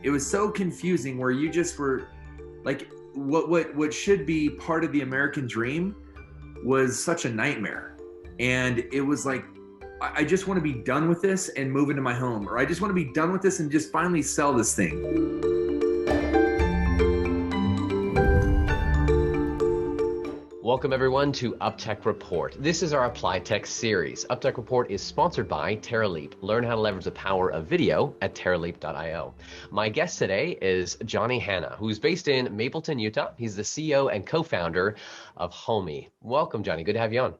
it was so confusing where you just were like, what should be part of the American dream was such a nightmare. And it was like, I just want to be done with this and move into my home, or I just want to be done with this and just finally sell this thing. Welcome everyone to UpTech Report. This is our Applied Tech series. UpTech Report is sponsored by TerraLeap. Learn how to leverage the power of video at terraleap.io. My guest today is Johnny Hanna, who's based in Mapleton, Utah. He's the CEO and co-founder of Homey. Welcome, Johnny. Good to have you on.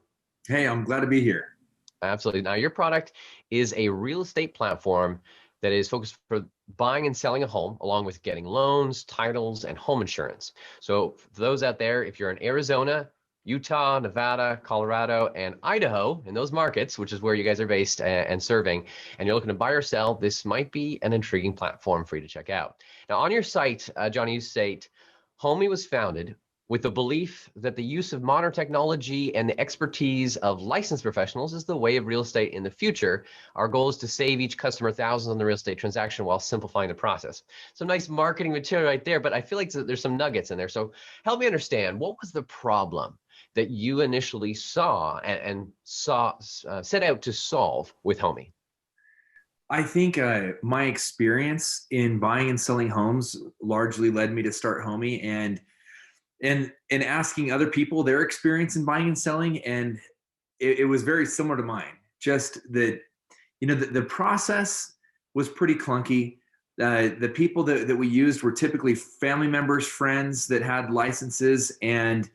Hey, I'm glad to be here. Absolutely. Now, your product is a real estate platform that is focused for buying and selling a home, along with getting loans, titles, and home insurance. So for those out there, if you're in Arizona, Utah, Nevada, Colorado, and Idaho, in those markets, which is where you guys are based and serving, and you're looking to buy or sell, this might be an intriguing platform for you to check out. Now, on your site, Johnny, you state, Homey was founded with the belief that the use of modern technology and the expertise of licensed professionals is the way of real estate in the future. Our goal is to save each customer thousands on the real estate transaction while simplifying the process. Some nice marketing material right there, but I feel like there's some nuggets in there. So help me understand, what was the problem that you initially saw and set out to solve with Homey? I think my experience in buying and selling homes largely led me to start Homey, and asking other people their experience in buying and selling, and it was very similar to mine. Just that, the process was pretty clunky. The people that we used were typically family members, friends that had licenses, and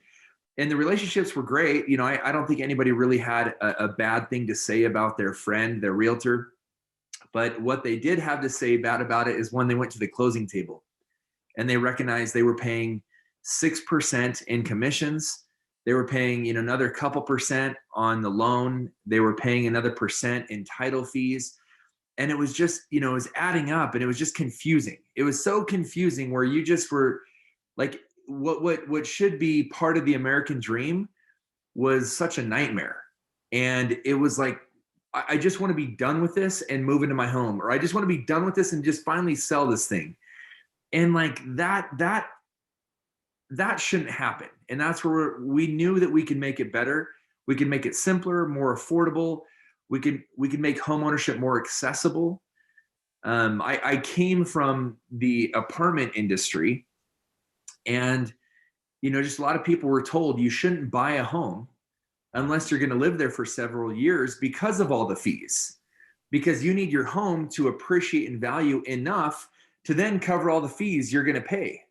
the relationships were great. I don't think anybody really had a bad thing to say about their friend, their realtor. But what they did have to say bad about it is when they went to the closing table and they recognized they were paying 6% in commissions. They were paying, another couple percent on the loan. They were paying another percent in title fees. And it was just, it was adding up, and it was just confusing. It was so confusing where you just were like, what should be part of the American dream was such a nightmare. And it was like, I just want to be done with this and move into my home, or I just want to be done with this and just finally sell this thing. And like that shouldn't happen. And that's where we knew that we could make it better. We could make it simpler, more affordable. We could make homeownership more accessible. I came from the apartment industry, and just a lot of people were told you shouldn't buy a home unless you're going to live there for several years because of all the fees, because you need your home to appreciate and value enough to then cover all the fees you're going to pay.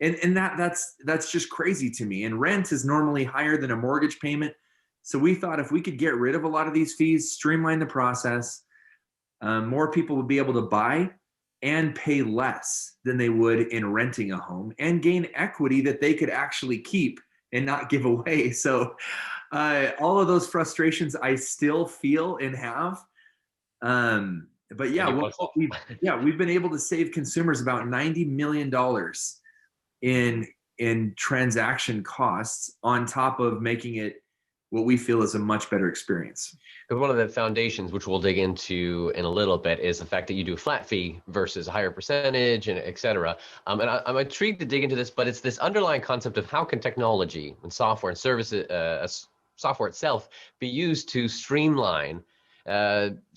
And that's just crazy to me. And rent is normally higher than a mortgage payment. So we thought if we could get rid of a lot of these fees, streamline the process, more people would be able to buy and pay less than they would in renting a home, and gain equity that they could actually keep and not give away. So all of those frustrations I still feel and have. But yeah, we've been able to save consumers about $90 million in transaction costs, on top of making it what we feel is a much better experience. Because one of the foundations, which we'll dig into in a little bit, is the fact that you do a flat fee versus a higher percentage, and et cetera. And I'm intrigued to dig into this, but it's this underlying concept of how can technology and software and services, software itself, be used to streamline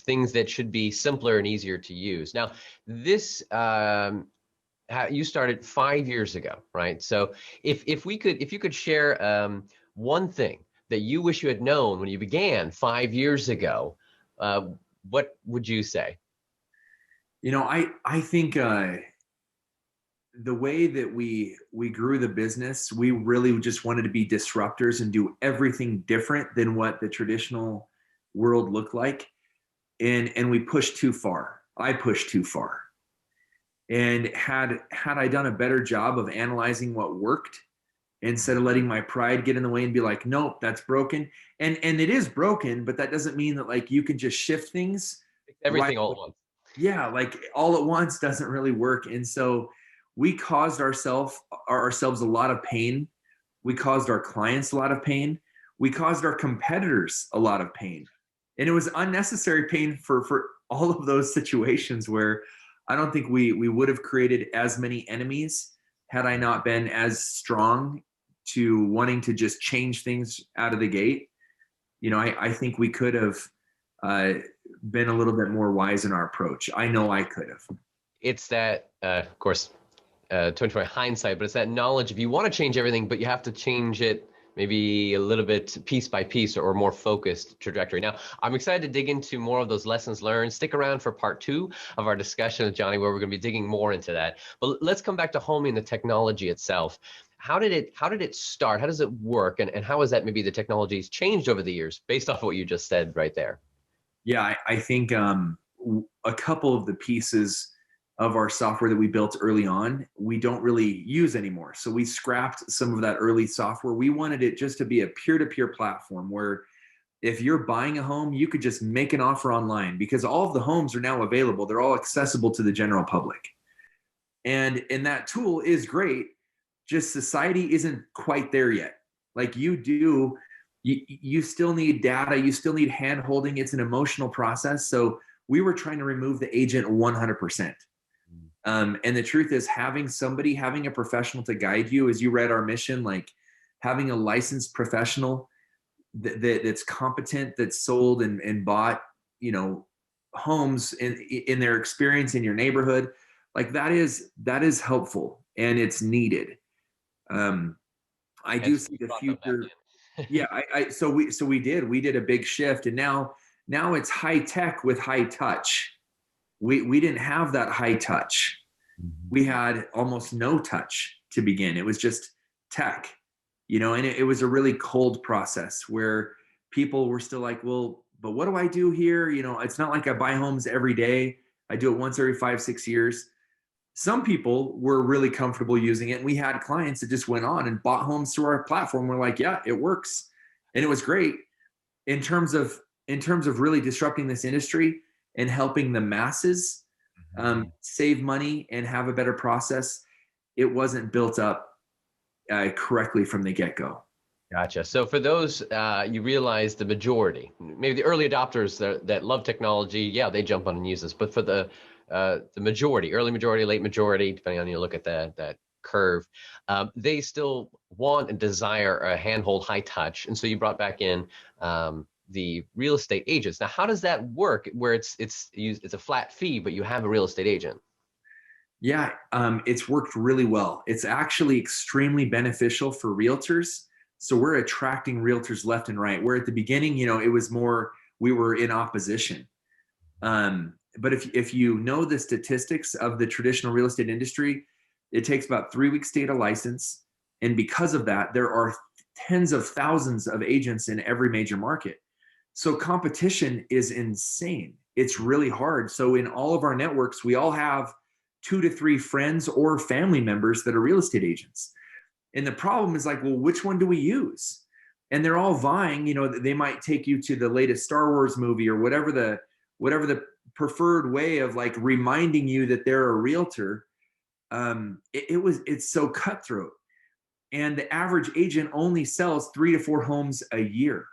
things that should be simpler and easier to use. Now, this you started 5 years ago, right? So if you could share one thing that you wish you had known when you began 5 years ago, what would you say? I think the way that we grew the business, we really just wanted to be disruptors and do everything different than what the traditional world looked like. And we pushed too far. I pushed too far. And had I done a better job of analyzing what worked, instead of letting my pride get in the way and be like, nope, that's broken. And it is broken, but that doesn't mean that like you can just shift things. Everything all at once. Yeah, like all at once doesn't really work. And so we caused ourselves a lot of pain. We caused our clients a lot of pain. We caused our competitors a lot of pain. And it was unnecessary pain for all of those situations where I don't think we would have created as many enemies had I not been as strong to wanting to just change things out of the gate. I think we could have uh, been a little bit more wise in our approach. I know I could have. It's that, of course, 2020 hindsight, but it's that knowledge. If you want to change everything, but you have to change it maybe a little bit piece by piece or more focused trajectory. Now, I'm excited to dig into more of those lessons learned. Stick around for part 2 of our discussion with Johnny, where we're going to be digging more into that. But let's come back to homing and the technology itself. How did it start? How does it work? And how has that maybe the technology's changed over the years based off of what you just said right there? Yeah, I think a couple of the pieces of our software that we built early on, we don't really use anymore. So we scrapped some of that early software. We wanted it just to be a peer-to-peer platform where if you're buying a home, you could just make an offer online because all of the homes are now available. They're all accessible to the general public. And that tool is great. Just society isn't quite there yet. Like you still need data, you still need hand holding. It's an emotional process. So we were trying to remove the agent 100%. And the truth is, having a professional to guide you, as you read our mission, like having a licensed professional that's competent, that's sold and bought, homes in their experience in your neighborhood, like that is helpful and it's needed. I do see the future. Yeah, so we did a big shift, and now it's high tech with high touch. We didn't have that high touch. We had almost no touch to begin. It was just tech, and it was a really cold process where people were still like, well, but what do I do here? It's not like I buy homes every day. I do it once every 5-6 years. Some people were really comfortable using it. And we had clients that just went on and bought homes through our platform. We're like, yeah, it works. And it was great in terms of really disrupting this industry and helping the masses save money and have a better process. It wasn't built up correctly from the get-go. Gotcha. So for those, you realize the majority, maybe the early adopters that love technology, yeah, they jump on and use this. But for the majority, early majority, late majority, depending on you look at that curve, they still want and desire a handhold, high touch. And so you brought back in the real estate agents. Now, how does that work? Where it's a flat fee, but you have a real estate agent? Yeah, it's worked really well. It's actually extremely beneficial for realtors. So we're attracting realtors left and right. Where at the beginning, it was more we were in opposition. But if you know the statistics of the traditional real estate industry, it takes about 3 weeks to get a license. And because of that, there are tens of thousands of agents in every major market. So competition is insane. It's really hard. So in all of our networks, we all have 2 to 3 friends or family members that are real estate agents. And the problem is like, well, which one do we use? And they're all vying, they might take you to the latest Star Wars movie or whatever the preferred way of like reminding you that they're a realtor. It's so cutthroat. And the average agent only sells 3 to 4 homes a year.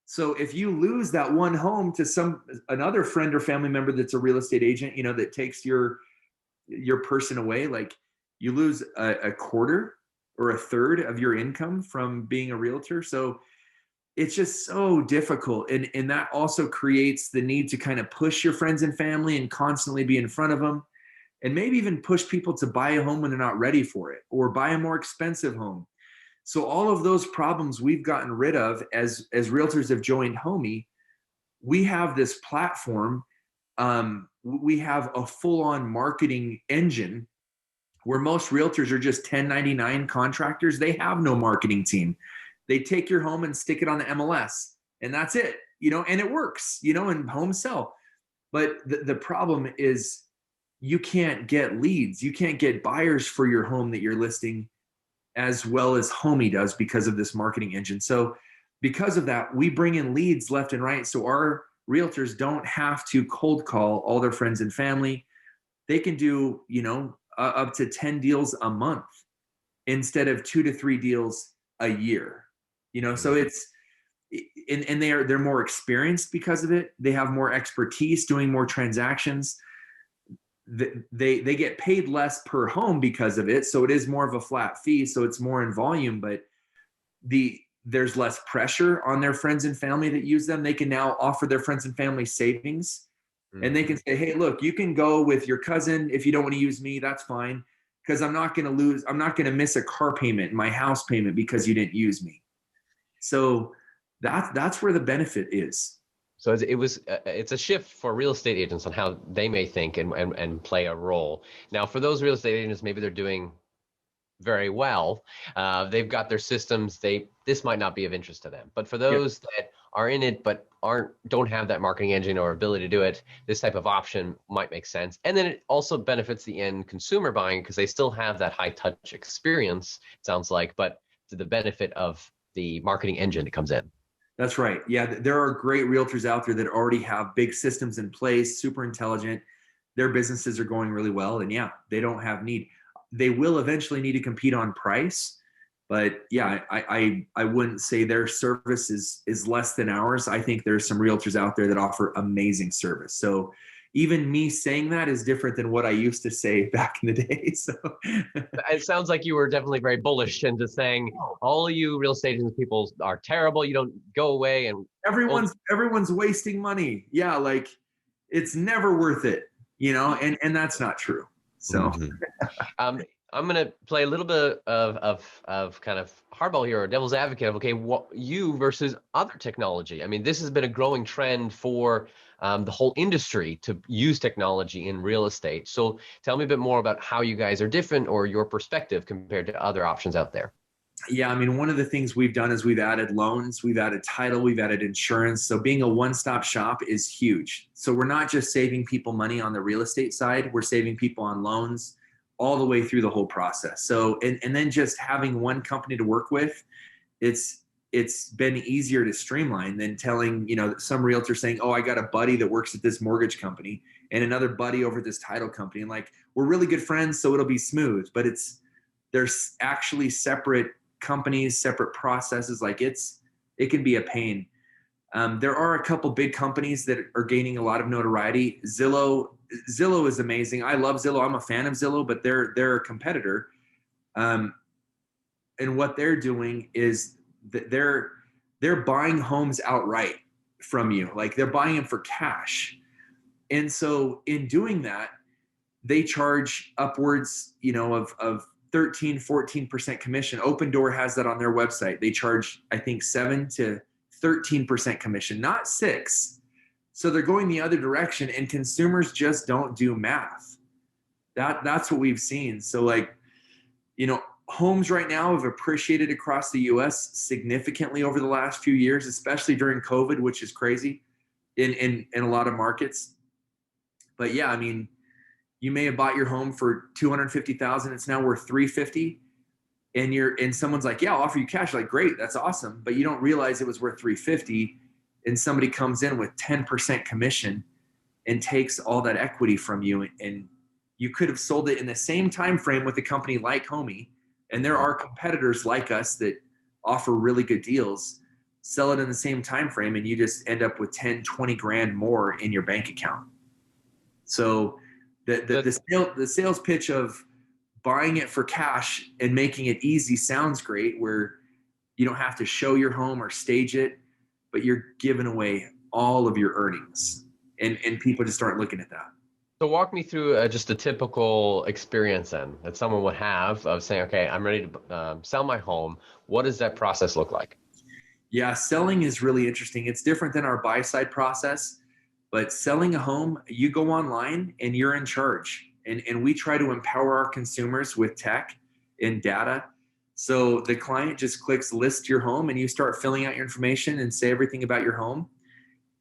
So if you lose that one home to another friend or family member that's a real estate agent, that takes your person away, like you lose a quarter or a third of your income from being a realtor. So it's just so difficult. And that also creates the need to kind of push your friends and family and constantly be in front of them, and maybe even push people to buy a home when they're not ready for it or buy a more expensive home. So all of those problems we've gotten rid of as realtors have joined Homey. We have this platform. We have a full-on marketing engine where most realtors are just 1099 contractors. They have no marketing team. They take your home and stick it on the MLS, and that's it, and it works, and homes sell. But the problem is you can't get leads. You can't get buyers for your home that you're listing as well as Homey does because of this marketing engine. So because of that, we bring in leads left and right. So our realtors don't have to cold call all their friends and family. They can do, up to 10 deals a month instead of 2 to 3 deals a year. So it's, and they're more experienced because of it. They have more expertise doing more transactions. they get paid less per home because of it. So it is more of a flat fee. So it's more in volume, but there's less pressure on their friends and family that use them. They can now offer their friends and family savings, and they can say, hey, look, you can go with your cousin. If you don't want to use me, that's fine. Because I'm not going to miss a car payment, my house payment, because you didn't use me. So that's where the benefit is. So it's a shift for real estate agents on how they may think and play a role. Now, for those real estate agents, maybe they're doing very well. They've got their systems. This might not be of interest to them. But for those that are in it but don't have that marketing engine or ability to do it, this type of option might make sense. And then it also benefits the end consumer buying because they still have that high touch experience, it sounds like, but to the benefit of the marketing engine that comes in. That's right. Yeah, there are great realtors out there that already have big systems in place, super intelligent. Their businesses are going really well, and yeah, they don't have need. They will eventually need to compete on price, but yeah, I wouldn't say their service is less than ours. I think there's some realtors out there that offer amazing service. So even me saying that is different than what I used to say back in the day. So it sounds like you were definitely very bullish into saying all of you real estate agents people are terrible. You don't go away, and everyone's wasting money. Yeah, like it's never worth it, and that's not true. So I'm going to play a little bit of kind of hardball here, or devil's advocate of, okay, what you versus other technology. I mean, this has been a growing trend for the whole industry to use technology in real estate. So tell me a bit more about how you guys are different or your perspective compared to other options out there. Yeah, I mean, one of the things we've done is we've added loans, we've added title, we've added insurance. So being a one-stop shop is huge. So we're not just saving people money on the real estate side, we're saving people on loans all the way through the whole process. So, and then just having one company to work with, it's been easier to streamline than telling, some realtor saying, oh, I got a buddy that works at this mortgage company and another buddy over at this title company. And like, we're really good friends, so it'll be smooth, but there's actually separate companies, separate processes. Like it can be a pain. There are a couple big companies that are gaining a lot of notoriety. Zillow is amazing. I love Zillow. I'm a fan of Zillow, but they're a competitor. And what they're doing is that they're buying homes outright from you. Like they're buying them for cash. And so in doing that, they charge upwards, of 13, 14% commission. Open Door has that on their website. They charge, I think, 7 to 13% commission, not 6. So they're going the other direction, and consumers just don't do math. That's what we've seen. So like, homes right now have appreciated across the US significantly over the last few years, especially during COVID, which is crazy in a lot of markets. But yeah, I mean, you may have bought your home for $250,000. It's now worth $350,000. And someone's like, yeah, I'll offer you cash. Like, great, that's awesome. But you don't realize it was worth $350,000, and somebody comes in with 10% commission and takes all that equity from you. And you could have sold it in the same time frame with a company like Homey. And there are competitors like us that offer really good deals. Sell it in the same time frame, and you just end up with 10, 20 grand more in your bank account. So the sales pitch of buying it for cash and making it easy sounds great, where you don't have to show your home or stage it, but you're giving away all of your earnings, and people just aren't looking at that. So walk me through just a typical experience then that someone would have of saying, okay, I'm ready to sell my home. What does that process look like? Yeah, selling is really interesting. It's different than our buy side process, but selling a home, you go online and you're in charge. And we try to empower our consumers with tech and data. So the client just clicks list your home, and you start filling out your information and say everything about your home.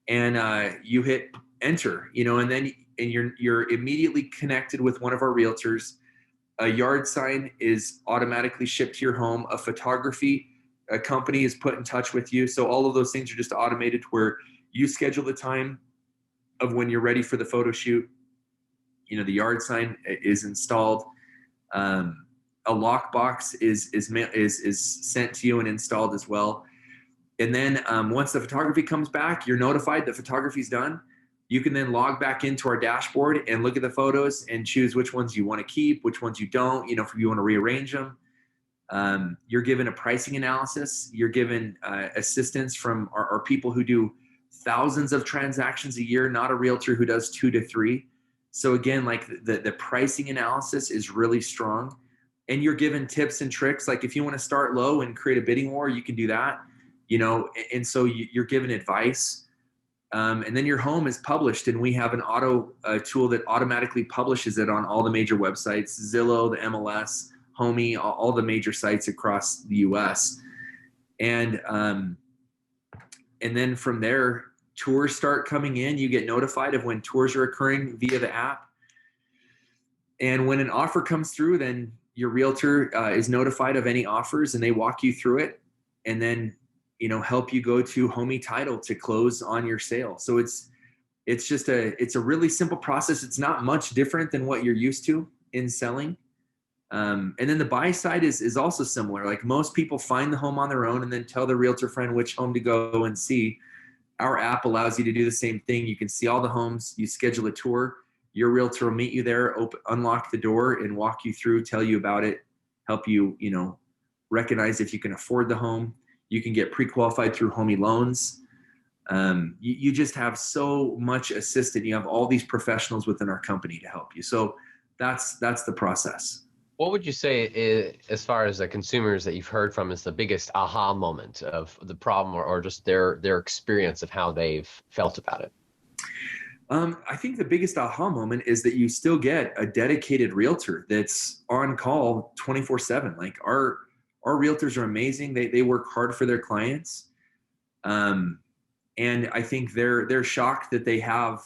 And you hit enter, and then you're immediately connected with one of our realtors. A yard sign is automatically shipped to your home. A photography company is put in touch with you. So all of those things are just automated, where you schedule the time of when you're ready for the photo shoot. The yard sign is installed. A lockbox is sent to you and installed as well. And then once the photography comes back, you're notified the photography's done. You can then log back into our dashboard and look at the photos and choose which ones you want to keep, which ones you don't, if you want to rearrange them. You're given a pricing analysis. You're given assistance from our people who do thousands of transactions a year, not a realtor who does 2 to 3. So again, like the pricing analysis is really strong. And you're given tips and tricks. Like if you want to start low and create a bidding war, you can do that, and so you're given advice. And then your home is published, and we have an tool that automatically publishes it on all the major websites, Zillow, the MLS, Homey, all the major sites across the US. And then from there, tours start coming in. You get notified of when tours are occurring via the app. And when an offer comes through, then your realtor is notified of any offers, and they walk you through it, and then help you go to Homey Title to close on your sale. So it's a really simple process. It's not much different than what you're used to in selling. And then the buy side is also similar. Like most people find the home on their own and then tell their realtor friend which home to go and see. Our app allows you to do the same thing. You can see all the homes. You schedule a tour. Your realtor will meet you there, unlock the door, and walk you through, tell you about it, help you, recognize if you can afford the home. You can get pre-qualified through Homey loans. You just have so much assistance. You have all these professionals within our company to help you. So that's the process. What would you say is, as far as the consumers that you've heard from, is the biggest aha moment of the problem, or just their experience of how they've felt about it? I think the biggest aha moment is that you still get a dedicated realtor that's on call 24/7. Like our realtors are amazing. They work hard for their clients. And I think they're shocked that they have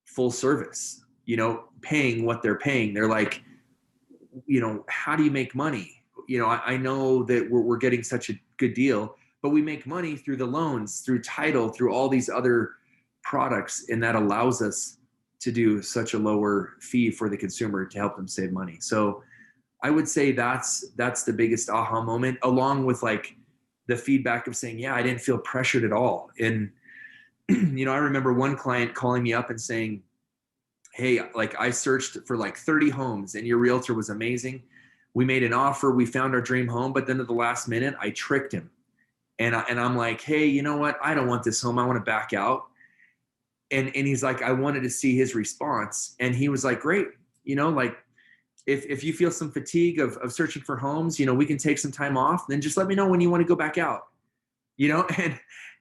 full service, paying what they're paying. They're like, how do you make money? I know that we're getting such a good deal, but we make money through the loans, through title, through all these other products. And that allows us to do such a lower fee for the consumer to help them save money. So I would say that's the biggest aha moment, along with like the feedback of saying, yeah, I didn't feel pressured at all. And, I remember one client calling me up and saying, hey, like I searched for like 30 homes and your realtor was amazing. We made an offer. We found our dream home, but then at the last minute, I tricked him. And I'm like, hey, you know what? I don't want this home. I want to back out. And he's like, I wanted to see his response. And he was like, great. Like if you feel some fatigue of searching for homes, we can take some time off. Then just let me know when you want to go back out,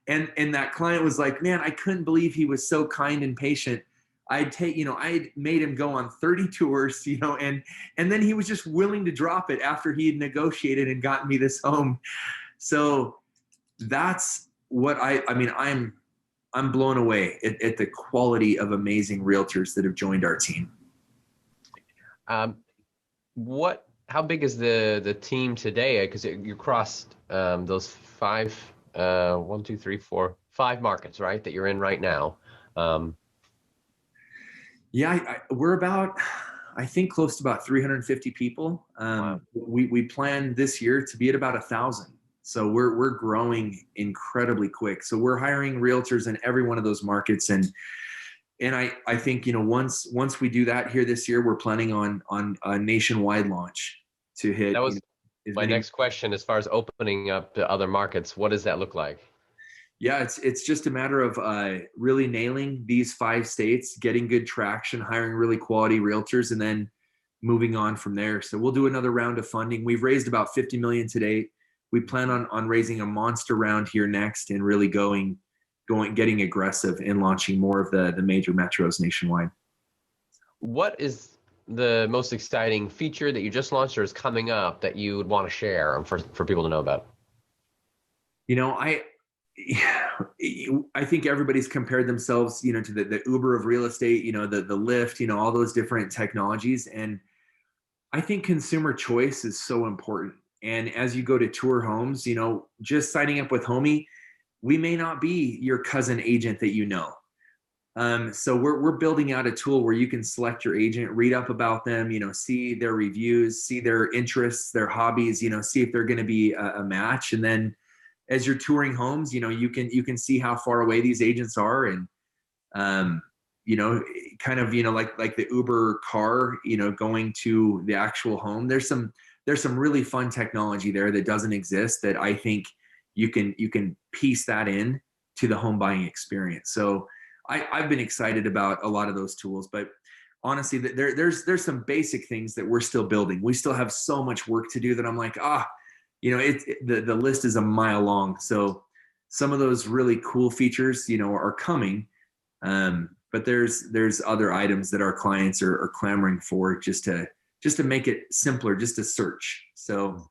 and that client was like, man, I couldn't believe he was so kind and patient. I made him go on 30 tours, and then he was just willing to drop it after he had negotiated and gotten me this home. So that's what I'm blown away at the quality of amazing realtors that have joined our team. How big is the team today? Because you crossed those 5 markets, right, that you're in right now. We're about, I think, close to about 350 people. Wow. We plan this year to be at about 1,000. So we're growing incredibly quick. So we're hiring realtors in every one of those markets. And I think, once we do that here this year, we're planning on a nationwide launch to hit. That was my next question. As far as opening up to other markets, what does that look like? Yeah, it's just a matter of really nailing these 5 states, getting good traction, hiring really quality realtors, and then moving on from there. So we'll do another round of funding. We've raised about $50 million to date. We plan on raising a monster round here next and really getting aggressive and launching more of the major metros nationwide. What is the most exciting feature that you just launched or is coming up that you would want to share for people to know about? I think everybody's compared themselves, to the Uber of real estate, the Lyft, all those different technologies. And I think consumer choice is so important. And as you go to tour homes, just signing up with Homey, we may not be your cousin agent that so we're building out a tool where you can select your agent, read up about them, see their reviews, see their interests, their hobbies, see if they're going to be a match. And then as you're touring homes, you can see how far away these agents are. And kind of, like the Uber car, going to the actual home. There's some really fun technology there that doesn't exist that I think you can piece that in to the home buying experience. So I've been excited about a lot of those tools, but honestly, there's some basic things that we're still building. We still have so much work to do that I'm like, the list is a mile long. So some of those really cool features, are coming. But there's other items that our clients are clamoring for just to make it simpler, just to search. So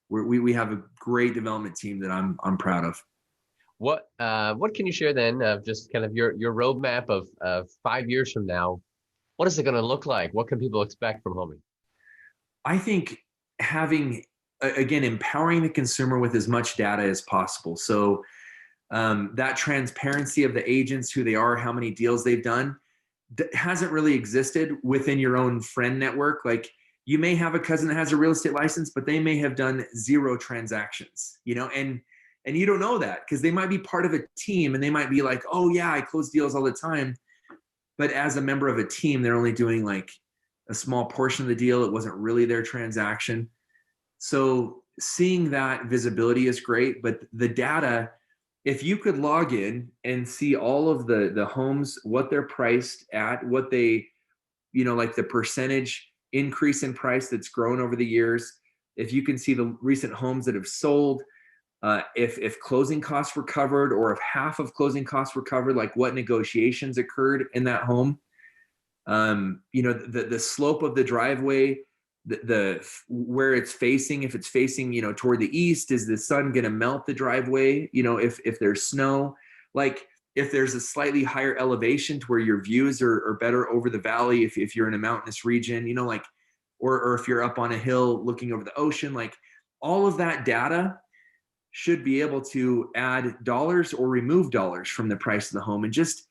we have a great development team that I'm proud of. What can you share then of just kind of your roadmap of 5 years from now? What is it going to look like? What can people expect from homing? I think again, empowering the consumer with as much data as possible. So that transparency of the agents, who they are, how many deals they've done, hasn't really existed within your own friend network. Like, you may have a cousin that has a real estate license, but they may have done 0 transactions, and you don't know that because they might be part of a team and they might be like, oh yeah, I close deals all the time. But as a member of a team, they're only doing like a small portion of the deal. It wasn't really their transaction. So seeing that visibility is great, but the data, if you could log in and see all of the homes, what they're priced at, what they, like the percentage increase in price that's grown over the years, if you can see the recent homes that have sold, if closing costs were covered, or if half of closing costs were covered, like what negotiations occurred in that home, the slope of the driveway, the where it's facing, if it's facing, toward the east, is the sun going to melt the driveway? If there's snow, like if there's a slightly higher elevation to where your views are better over the valley, if you're in a mountainous region, or if you're up on a hill looking over the ocean, like all of that data should be able to add dollars or remove dollars from the price of the home. And just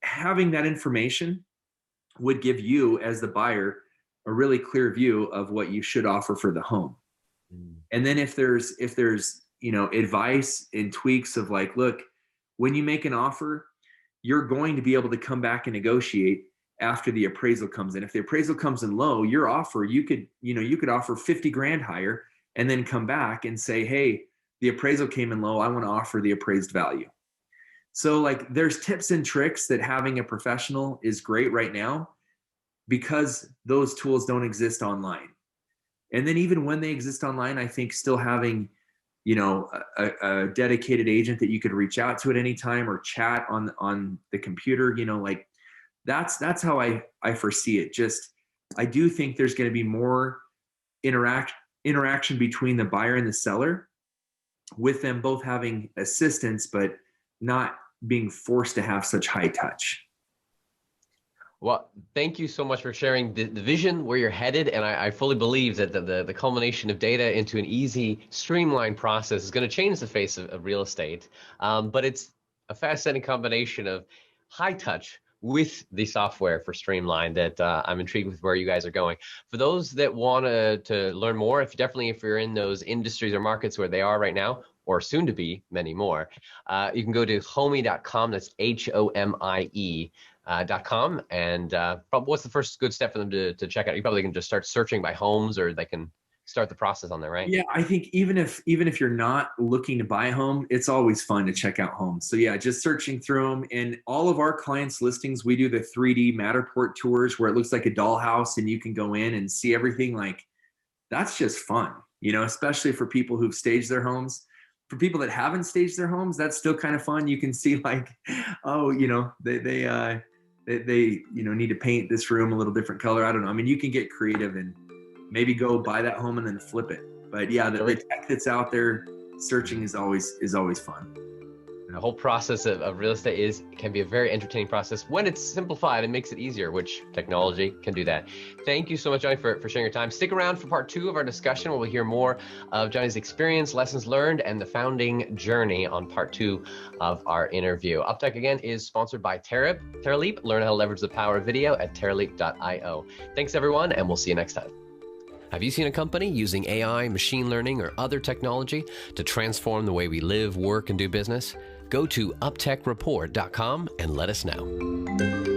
having that information would give you, as the buyer, a really clear view of what you should offer for the home. And then if there's advice and tweaks of like, look, when you make an offer, you're going to be able to come back and negotiate after the appraisal comes in. If the appraisal comes in low, your offer, you could offer 50 grand higher and then come back and say, hey, the appraisal came in low, I want to offer the appraised value. So like, there's tips and tricks that having a professional is great right now, because those tools don't exist online. And then even when they exist online, I think still having, a dedicated agent that you could reach out to at any time, or chat on the computer, like that's how I foresee it. Just, I do think there's going to be more interaction between the buyer and the seller, with them both having assistance, but not being forced to have such high touch. Well, thank you so much for sharing the vision, where you're headed. And I fully believe that the culmination of data into an easy, streamlined process is going to change the face of real estate. But it's a fascinating combination of high touch with the software for Streamline that I'm intrigued with where you guys are going. For those that want to learn more, if you're in those industries or markets where they are right now, or soon to be many more, you can go to homie.com. That's HOMIE.com. And what's the first good step for them to check out? You probably can just start searching by homes, or they can start the process on there, right? Yeah, I think even if you're not looking to buy a home, it's always fun to check out homes. So yeah, just searching through them. And all of our clients' listings, we do the 3D Matterport tours where it looks like a dollhouse and you can go in and see everything. Like, that's just fun, especially for people who've staged their homes. For people that haven't staged their homes, that's still kind of fun. You can see like, oh, they need to paint this room a little different color. I don't know. I mean, you can get creative and maybe go buy that home and then flip it. But yeah, the tech that's out there, searching is always fun. The whole process of real estate can be a very entertaining process when it's simplified and makes it easier, which technology can do that. Thank you so much, Johnny, for sharing your time. Stick around for part 2 of our discussion, where we'll hear more of Johnny's experience, lessons learned, and the founding journey on part 2 of our interview. UpTech, again, is sponsored by Terraleap. Learn how to leverage the power of video at terraleap.io. Thanks, everyone, and we'll see you next time. Have you seen a company using AI, machine learning, or other technology to transform the way we live, work, and do business? Go to uptechreport.com and let us know.